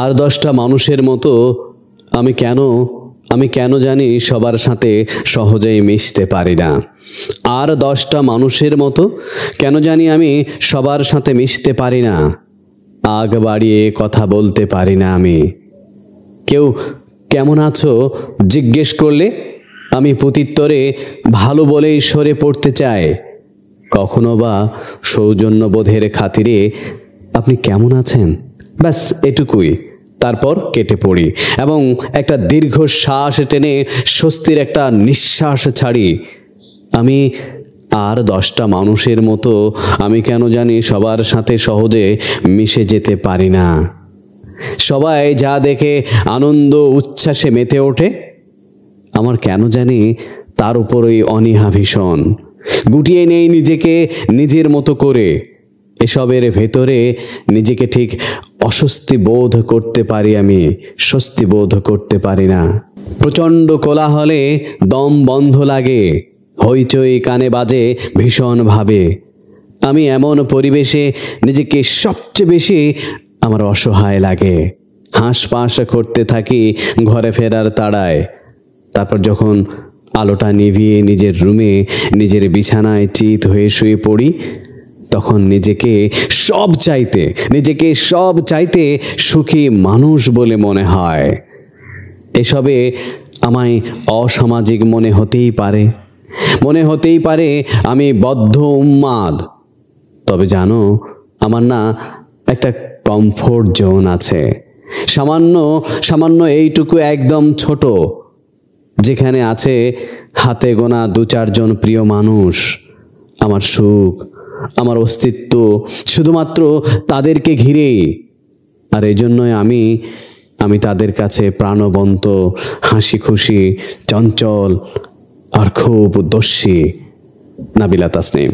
আর 10টা মানুষের মতো আমি কেন জানি সবার সাথে সহজেই মিশতে পারি না। আর 10টা মানুষের মতো কেন জানি আমি সবার সাথে মিশতে পারি না। আগ বাড়িয়ে কথা বলতে পারি না আমি। কেউ কেমন আছো জিজ্ঞেস করলে আমি প্রত্যুত্তরে ভালো বলেই সরে পড়তে চাই। কখনো বা সৌজন্যবোধের খাতিরে আপনি কেমন আছেন, ব্যাস এটুকুই। তারপর কেটে পড়ি এবং একটা দীর্ঘ শ্বাস টেনে স্বস্তির একটা নিঃশ্বাস ছাড়ি। আমি আর 10টা মানুষের মতো আমি কেন জানি সবার সাথে সহজে মিশে যেতে পারি না। সবাই যা দেখে আনন্দ উচ্ছ্বাসে মেতে ওঠে, আমার কেন জানি তার উপরই অনীহা ভীষণ। গুটিয়ে নেই নিজেকে নিজের মতো করে। এসবের ভেতরে নিজেকে ঠিক অস্বস্তি বোধ করতে পারি আমি, স্বস্তি বোধ করতে পারি না। প্রচণ্ড কোলাহলে দম বন্ধ লাগে, হইচই কানে বাজে ভীষণভাবে। আমি এমন পরিবেশে নিজেকে সবচেয়ে বেশি আমার অসহায় লাগে। হাঁসফাঁস করতে থাকি ঘরে ফেরার তাড়ায়। তারপর যখন আলোটা নিভিয়ে নিজের রুমে নিজের বিছানায় চিত হয়ে শুয়ে পড়ি, তখন নিজেকে সব চাইতে সুখী মানুষ বলে মনে হয়। এসবে আমায় অসামাজিক মনে হতেই পারে আমি বদ্ধ উন্মাদ। তবে জানো, আমার না একটা কমফোর্ট জোন আছে, সামান্য এইটুকু, একদম ছোট, যেখানে আছে হাতে গোনা 2-4 জন প্রিয় মানুষ। আমার সুখ, আমার অস্তিত্ব শুধুমাত্র তাদেরকে ঘিরেই। আর এই জন্যই আমি তাদের কাছে প্রাণবন্ত, হাসি খুশি, চঞ্চল আর খুব দস্যি। নাবিলা তাসনিম।